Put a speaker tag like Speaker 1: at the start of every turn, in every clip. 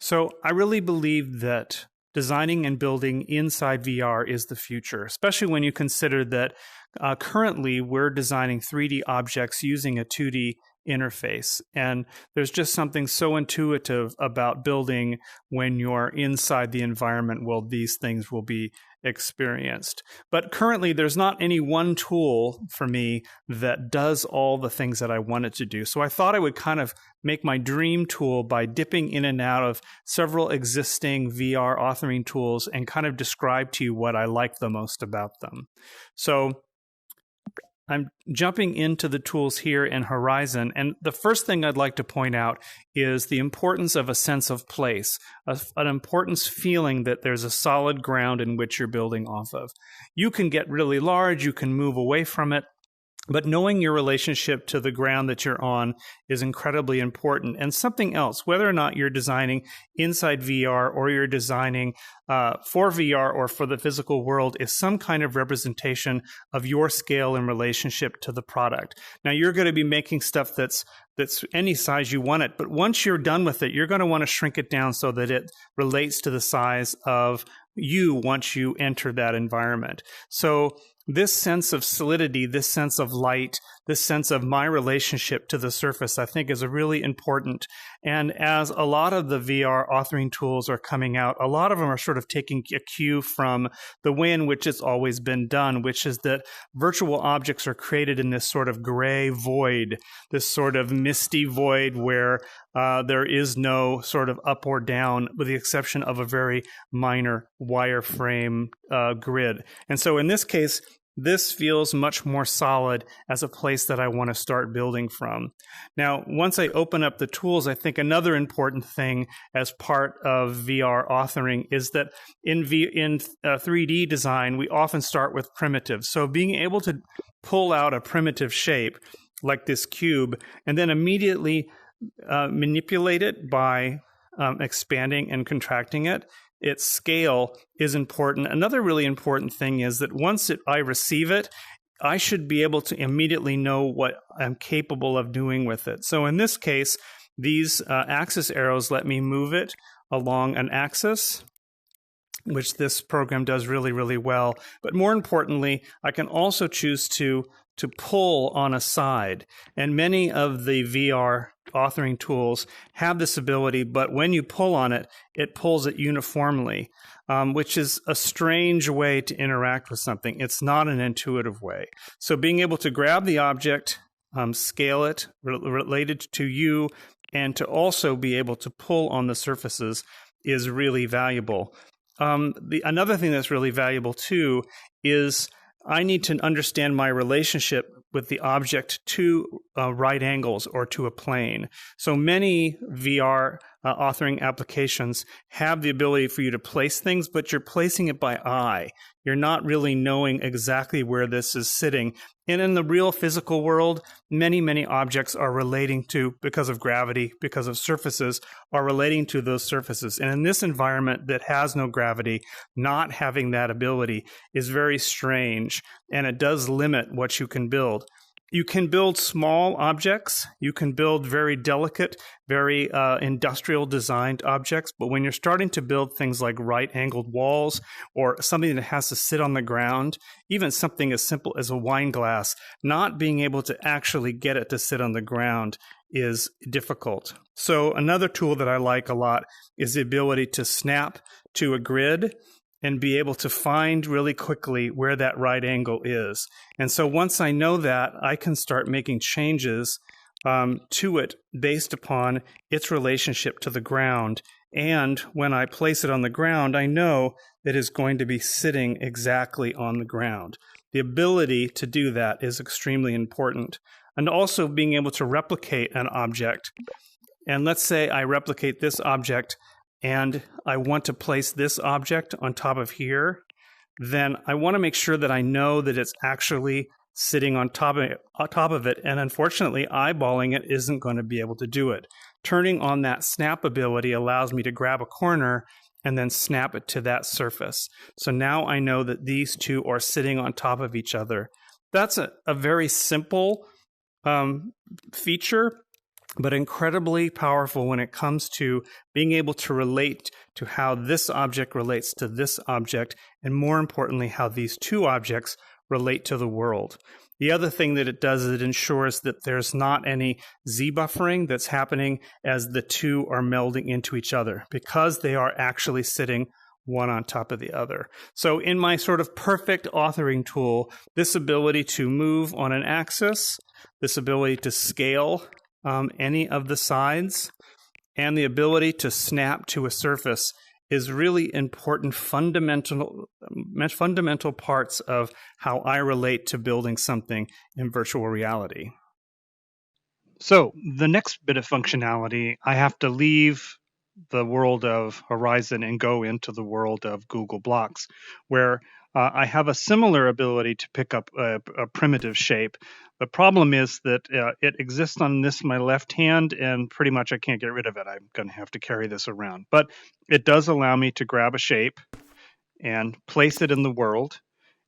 Speaker 1: So I really believe that designing and building inside VR is the future, especially when you consider that currently we're designing 3D objects using a 2D interface. And there's just something so intuitive about building when you're inside the environment where these things will be experienced. But currently, there's not any one tool for me that does all the things that I want it to do. So I thought I would kind of make my dream tool by dipping in and out of several existing VR authoring tools and kind of describe to you what I like the most about them. So I'm jumping into the tools here in Horizon, and the first thing I'd like to point out is the importance of a sense of place, an importance feeling that there's a solid ground in which you're building off of. You can get really large, you can move away from it, but knowing your relationship to the ground that you're on is incredibly important. And something else, whether or not you're designing inside VR or you're designing for VR or for the physical world, is some kind of representation of your scale in relationship to the product. Now, you're going to be making stuff that's any size you want it, but once you're done with it, you're going to want to shrink it down so that it relates to the size of you once you enter that environment. So this sense of solidity, this sense of light, this sense of my relationship to the surface, I think is a really important. And as a lot of the VR authoring tools are coming out, a lot of them are sort of taking a cue from the way in which it's always been done, which is that virtual objects are created in this sort of gray void, this sort of misty void where there is no sort of up or down, with the exception of a very minor wireframe grid. And so in this case, this feels much more solid as a place that I want to start building from. Now, once I open up the tools, I think another important thing as part of VR authoring is that in 3D design, we often start with primitives. So being able to pull out a primitive shape like this cube and then immediately manipulate it by expanding and contracting it, its scale is important. Another really important thing is that once I receive it, I should be able to immediately know what I'm capable of doing with it. So in this case, these axis arrows let me move it along an axis, which this program does really, really well. But more importantly, I can also choose to pull on a side. And many of the VR authoring tools have this ability, but when you pull on it, it pulls it uniformly, which is a strange way to interact with something. It's not an intuitive way. So being able to grab the object, scale it, related to you, and to also be able to pull on the surfaces is really valuable. Another thing that's really valuable too is I need to understand my relationship with the object to right angles or to a plane. So many VR authoring applications have the ability for you to place things, but you're placing it by eye. You're not really knowing exactly where this is sitting. And in the real physical world, many, many objects are relating to, because of gravity, because of surfaces, are relating to those surfaces. And in this environment that has no gravity, not having that ability is very strange, and it does limit what you can build. You can build small objects. You can build very delicate, very industrial designed objects. But when you're starting to build things like right-angled walls or something that has to sit on the ground, even something as simple as a wine glass, not being able to actually get it to sit on the ground is difficult. So another tool that I like a lot is the ability to snap to a grid and be able to find really quickly where that right angle is. And so once I know that, I can start making changes to it based upon its relationship to the ground. And when I place it on the ground, I know that it's going to be sitting exactly on the ground. The ability to do that is extremely important. And also being able to replicate an object. And let's say I replicate this object and I want to place this object on top of here, then I want to make sure that I know that it's actually sitting on top of it. And unfortunately, eyeballing it isn't going to be able to do it. Turning on that snap ability allows me to grab a corner and then snap it to that surface. So now I know that these two are sitting on top of each other. That's a very simple feature, but incredibly powerful when it comes to being able to relate to how this object relates to this object, and more importantly, how these two objects relate to the world. The other thing that it does is it ensures that there's not any Z buffering that's happening as the two are melding into each other, because they are actually sitting one on top of the other. So in my sort of perfect authoring tool, this ability to move on an axis, this ability to scale any of the sides, and the ability to snap to a surface is really important fundamental parts of how I relate to building something in virtual reality. So the next bit of functionality, I have to leave the world of Horizon and go into the world of Google Blocks, where I have a similar ability to pick up a primitive shape. The problem is that it exists on my left hand, and pretty much I can't get rid of it. I'm going to have to carry this around. But it does allow me to grab a shape and place it in the world.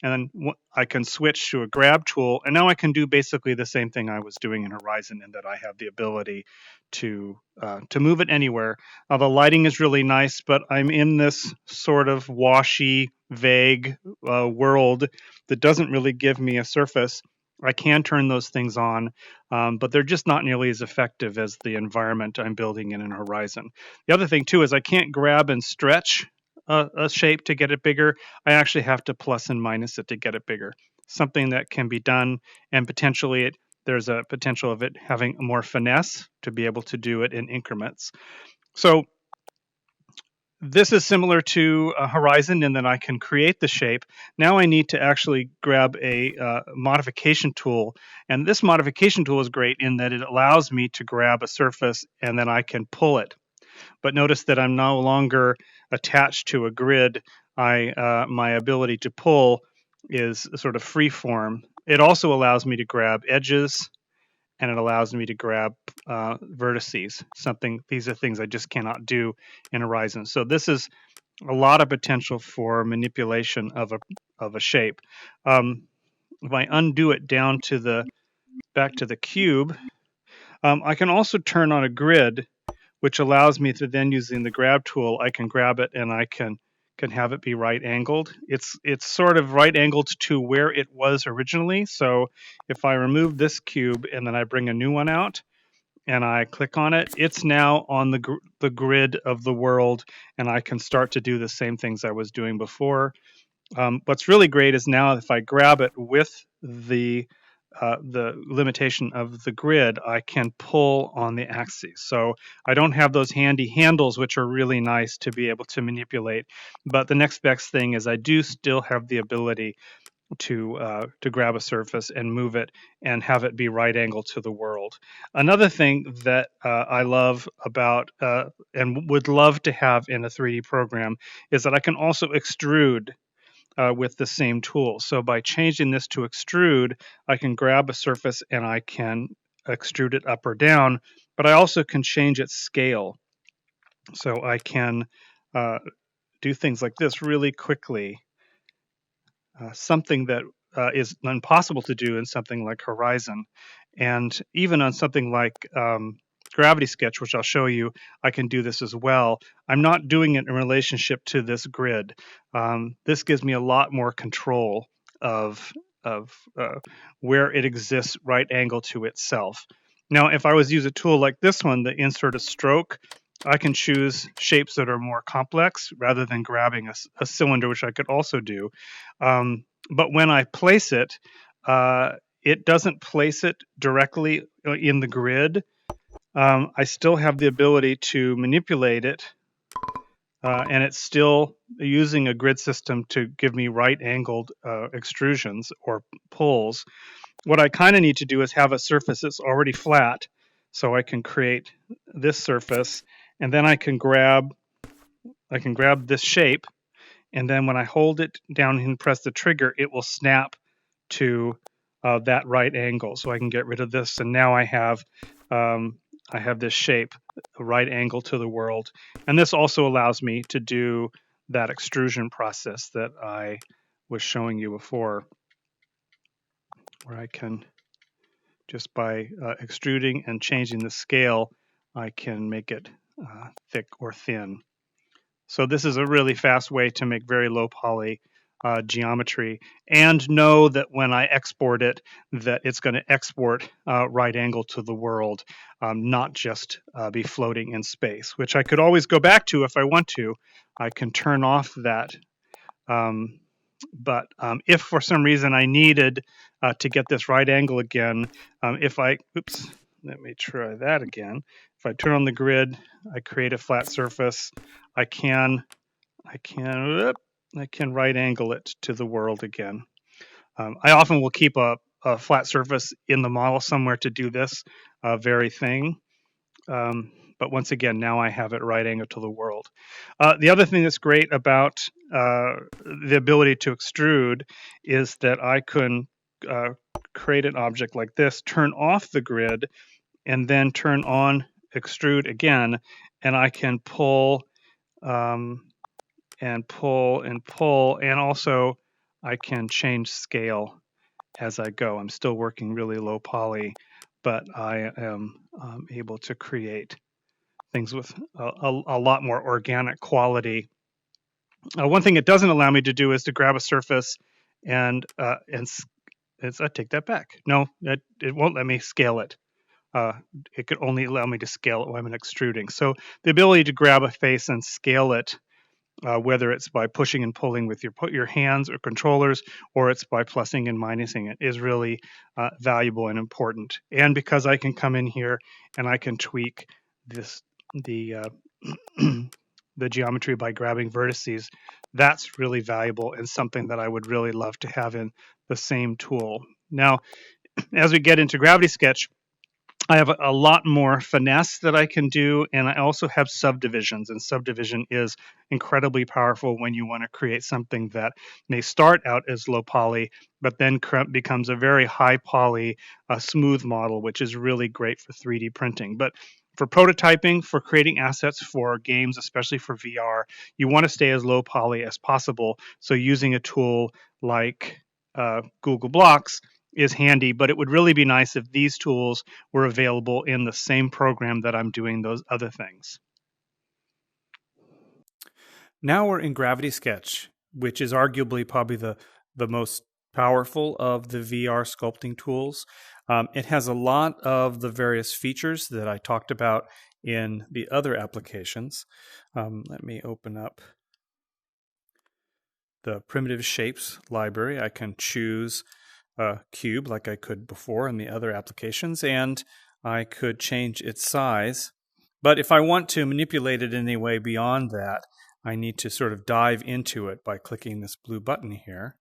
Speaker 1: And then I can switch to a grab tool, and now I can do basically the same thing I was doing in Horizon, in that I have the ability to move it anywhere. The lighting is really nice, but I'm in this sort of washy, vague world that doesn't really give me a surface. I can turn those things on, but they're just not nearly as effective as the environment I'm building in Horizon. The other thing, too, is I can't grab and stretch a shape to get it bigger. I actually have to plus and minus it to get it bigger. Something that can be done, and potentially there's a potential of it having more finesse to be able to do it in increments. So this is similar to Horizon in that I can create the shape. Now I need to actually grab a modification tool. And this modification tool is great in that it allows me to grab a surface and then I can pull it. But notice that I'm no longer attached to a grid. My ability to pull is sort of free form. It also allows me to grab edges, and it allows me to grab vertices. These are things I just cannot do in Horizon. So this is a lot of potential for manipulation of a shape. If I undo it down to back to the cube, I can also turn on a grid, which allows me to then, using the grab tool, I can grab it and I can have it be right angled. It's sort of right angled to where it was originally. So if I remove this cube and then I bring a new one out and I click on it, it's now on the grid of the world, and I can start to do the same things I was doing before. What's really great is now if I grab it with the limitation of the grid, I can pull on the axes. So I don't have those handy handles, which are really nice to be able to manipulate. But the next best thing is I do still have the ability to grab a surface and move it and have it be right angle to the world. Another thing that I love about and would love to have in a 3D program is that I can also extrude with the same tool. So by changing this to extrude, I can grab a surface and I can extrude it up or down, but I also can change its scale. So I can do things like this really quickly, something that is impossible to do in something like Horizon. And even on something like Gravity Sketch, which I'll show you, I can do this as well. I'm not doing it in relationship to this grid. This gives me a lot more control of where it exists right angle to itself. Now, if I was to use a tool like this one, the insert a stroke, I can choose shapes that are more complex rather than grabbing a cylinder, which I could also do. But when I place it, it doesn't place it directly in the grid. I still have the ability to manipulate it, and it's still using a grid system to give me right-angled extrusions or pulls. What I kind of need to do is have a surface that's already flat, so I can create this surface, and then I can grab this shape, and then when I hold it down and press the trigger, it will snap to that right angle. So I can get rid of this, and now I have this shape, a right angle to the world. And this also allows me to do that extrusion process that I was showing you before, where I can Just by extruding and changing the scale, I can make it thick or thin. So this is a really fast way to make very low poly geometry, and know that when I export it, that it's going to export right angle to the world, not just be floating in space, which I could always go back to if I want to. I can turn off that. But if for some reason I needed to get this right angle again, let me try that again. If I turn on the grid, I create a flat surface. I can right angle it to the world again. I often will keep a flat surface in the model somewhere to do this very thing. But once again, now I have it right angled to the world. The other thing that's great about the ability to extrude is that I can create an object like this, turn off the grid, and then turn on extrude again, and I can pull and pull and pull, and also I can change scale as I go. I'm still working really low poly, but I am able to create things with a lot more organic quality. One thing it doesn't allow me to do is to grab a surface and I take that back. No, it won't let me scale it. It could only allow me to scale it when I'm extruding. So the ability to grab a face and scale it, whether it's by pushing and pulling with your hands or controllers, or it's by plussing and minusing it, is really valuable and important. And because I can come in here and I can tweak the the geometry by grabbing vertices, that's really valuable and something that I would really love to have in the same tool. Now, as we get into Gravity Sketch, I have a lot more finesse that I can do, and I also have subdivisions, and subdivision is incredibly powerful when you want to create something that may start out as low poly, but then becomes a very high poly, smooth model, which is really great for 3D printing. But for prototyping, for creating assets for games, especially for VR, you want to stay as low poly as possible. So using a tool like Google Blocks is handy, but it would really be nice if these tools were available in the same program that I'm doing those other things. Now we're in Gravity Sketch, which is arguably probably the most powerful of the VR sculpting tools. It has a lot of the various features that I talked about in the other applications. Let me open up the primitive shapes library. I can choose a cube like I could before in the other applications, and I could change its size. But if I want to manipulate it in any way beyond that, I need to sort of dive into it by clicking this blue button here.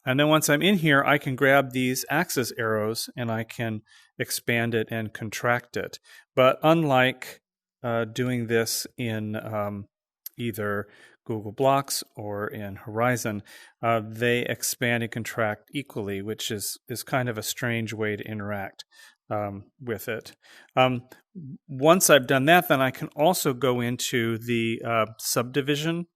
Speaker 1: And then once I'm in here, I can grab these axis arrows and I can expand it and contract it. But unlike doing this in either Google Blocks or in Horizon, they expand and contract equally, which is kind of a strange way to interact with it. Once I've done that, then I can also go into the subdivision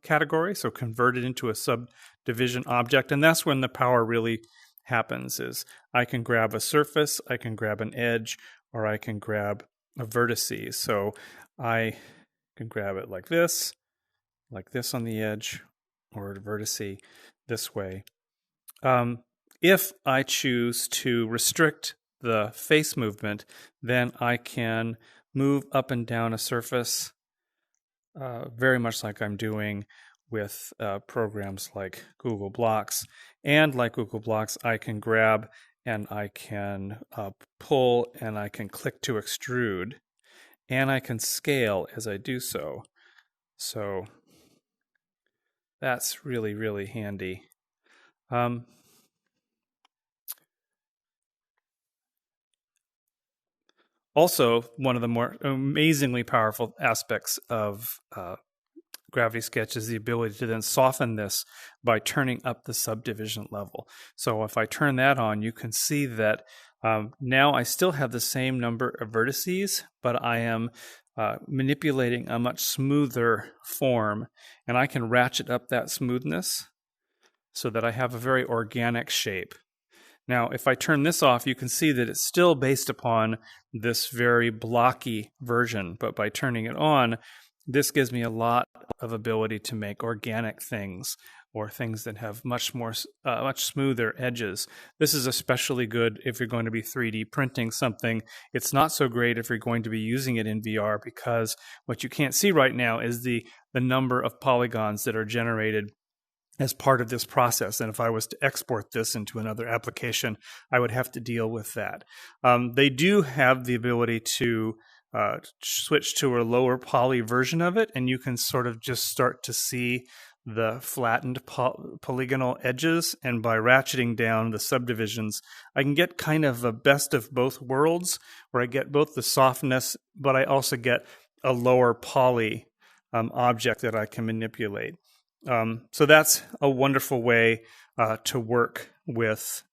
Speaker 1: category, so convert it into a subdivision object, and that's when the power really happens. Is I can grab a surface, I can grab an edge, or I can grab a vertices. So I can grab it like this on the edge, or a vertice this way. If I choose to restrict the face movement, then I can move up and down a surface very much like I'm doing with programs like Google Blocks. And like Google Blocks, I can grab and I can pull and I can click to extrude, and I can scale as I do so. So that's really, really handy. Also, one of the more amazingly powerful aspects of Gravity Sketch is the ability to then soften this by turning up the subdivision level. So if I turn that on, you can see that now I still have the same number of vertices, but I am manipulating a much smoother form, and I can ratchet up that smoothness so that I have a very organic shape. Now, if I turn this off, you can see that it's still based upon this very blocky version, but by turning it on, this gives me a lot of ability to make organic things or things that have much smoother edges. This is especially good if you're going to be 3D printing something. It's not so great if you're going to be using it in VR, because what you can't see right now is the number of polygons that are generated as part of this process. And if I was to export this into another application, I would have to deal with that. They do have the ability to switch to a lower poly version of it, and you can sort of just start to see the flattened polygonal edges. And by ratcheting down the subdivisions, I can get kind of a best of both worlds, where I get both the softness, but I also get a lower poly object that I can manipulate. So that's a wonderful way to work with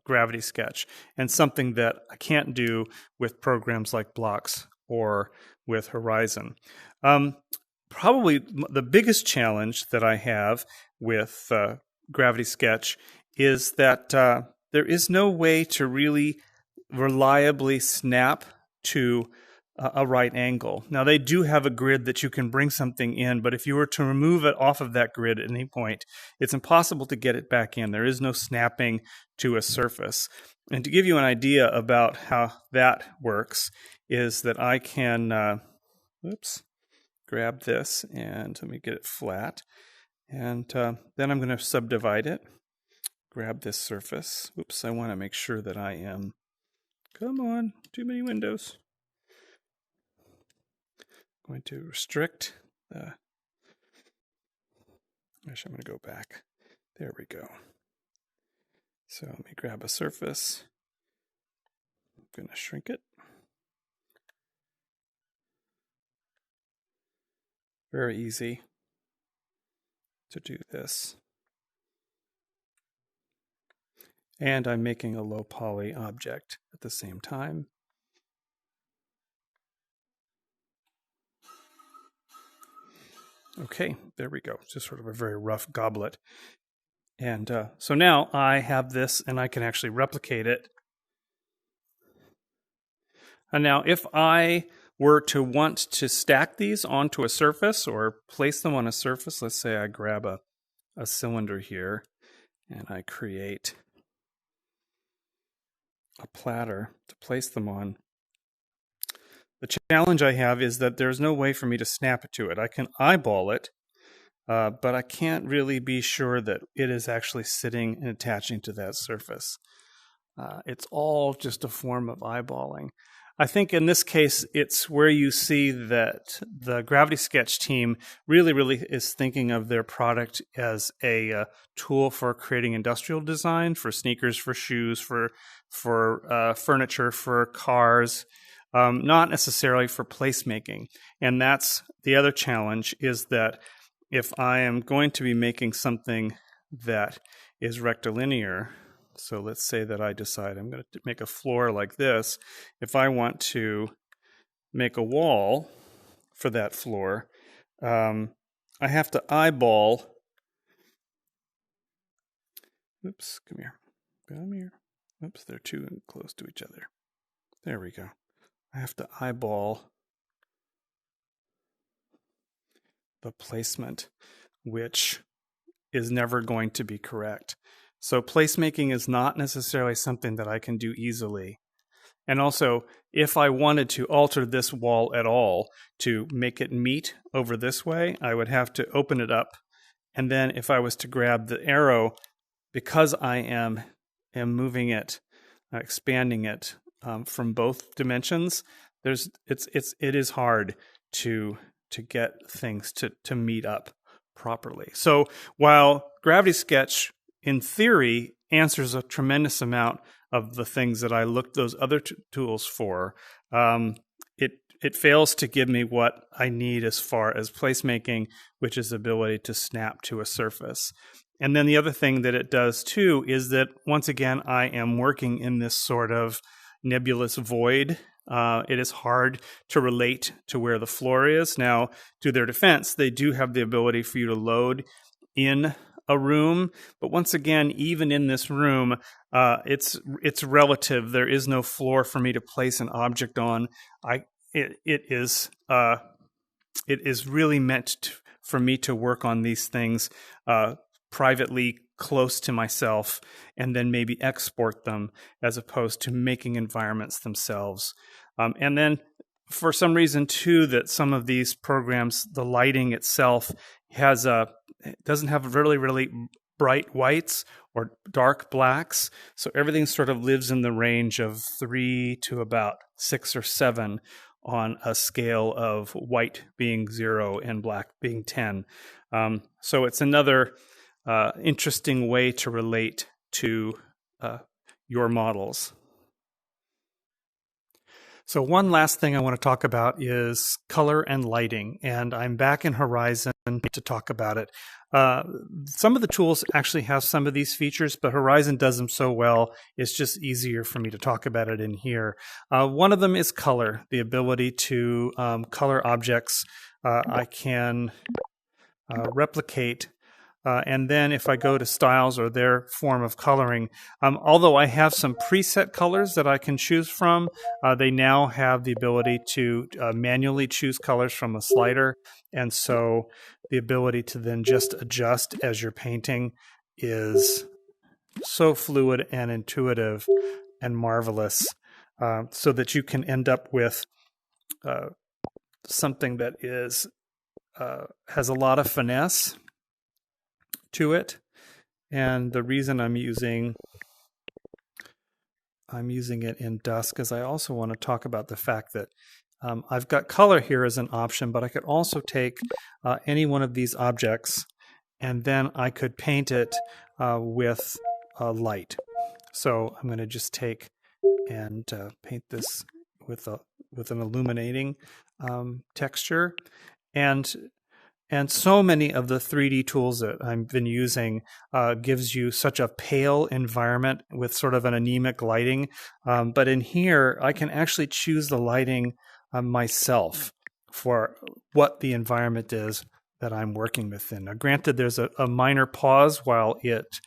Speaker 1: Gravity Sketch, and something that I can't do with programs like Blocks or with Horizon. Probably the biggest challenge that I have with Gravity Sketch is that there is no way to really reliably snap to a right angle. Now, they do have a grid that you can bring something in, but if you were to remove it off of that grid at any point, it's impossible to get it back in. There is no snapping to a surface. And to give you an idea about how that works is that I can, grab this and let me get it flat. And then I'm going to subdivide it, grab this surface. Oops, I want to make sure that I am, come on, too many windows. Going to restrict the, actually I'm going to go back. There we go. So let me grab a surface. I'm going to shrink it. Very easy to do this. And I'm making a low poly object at the same time. Okay, there we go. Just sort of a very rough goblet. And so now I have this, and I can actually replicate it. And now if I were to want to stack these onto a surface or place them on a surface, let's say I grab a cylinder here and I create a platter to place them on. The challenge I have is that there's no way for me to snap it to it. I can eyeball it, but I can't really be sure that it is actually sitting and attaching to that surface. It's all just a form of eyeballing. I think in this case, it's where you see that the Gravity Sketch team really is thinking of their product as a tool for creating industrial design, for sneakers, for shoes, for furniture, for cars, not necessarily for placemaking. And that's the other challenge, is that if I am going to be making something that is rectilinear, so let's say that I decide I'm going to make a floor like this. If I want to make a wall for that floor, I have to eyeball. Oops, come here. Come here. Oops, they're too close to each other. There we go. I have to eyeball the placement, which is never going to be correct. So placemaking is not necessarily something that I can do easily. And also, if I wanted to alter this wall at all to make it meet over this way, I would have to open it up. And then if I was to grab the arrow, because I am moving it, expanding it from both dimensions, it is hard to get things to meet up properly. So while Gravity Sketch in theory answers a tremendous amount of the things that I looked those other tools for, it fails to give me what I need as far as placemaking, which is the ability to snap to a surface. And then the other thing that it does too is that, once again, I am working in this sort of nebulous void. It is hard to relate to where the floor is. Now, to their defense, they do have the ability for you to load in a room, but once again, even in this room, It's relative. There is no floor for me to place an object on. It is really meant for me to work on these things privately, close to myself, and then maybe export them as opposed to making environments themselves. And then for some reason too, that some of these programs, the lighting itself doesn't have really bright whites or dark blacks. So everything sort of lives in the range of 3 to about 6 or 7 on a scale of white being 0 and black being 10. So it's another interesting way to relate to your models. So one last thing I want to talk about is color and lighting, and I'm back in Horizon to talk about it. Some of the tools actually have some of these features, but Horizon does them so well, it's just easier for me to talk about it in here. One of them is color, the ability to color objects. I can replicate. And then if I go to styles or their form of coloring, although I have some preset colors that I can choose from, they now have the ability to manually choose colors from a slider. And so the ability to then just adjust as you're painting is so fluid and intuitive and marvelous, so that you can end up with something that is has a lot of finesse to it. And the reason I'm using it in dusk is I also want to talk about the fact that I've got color here as an option, but I could also take any one of these objects and then I could paint it with light. So I'm going to just take and paint this with an illuminating texture. And so many of the 3D tools that I've been using gives you such a pale environment with sort of an anemic lighting. But in here, I can actually choose the lighting myself for what the environment is that I'm working within. Now, granted, there's a minor pause while it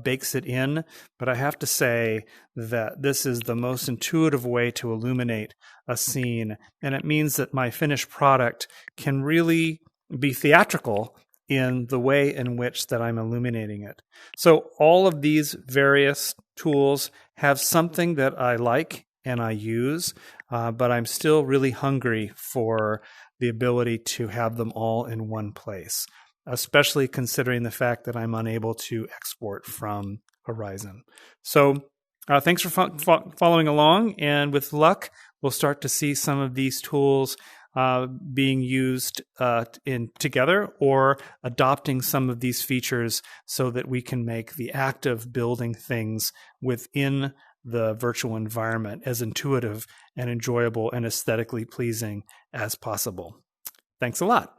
Speaker 1: bakes it in, but I have to say that this is the most intuitive way to illuminate a scene. And it means that my finished product can really be theatrical in the way in which that I'm illuminating it. So all of these various tools have something that I like and I use, but I'm still really hungry for the ability to have them all in one place, especially considering the fact that I'm unable to export from Horizon. So thanks for following along, and with luck, we'll start to see some of these tools being used together, or adopting some of these features so that we can make the act of building things within the virtual environment as intuitive and enjoyable and aesthetically pleasing as possible. Thanks a lot.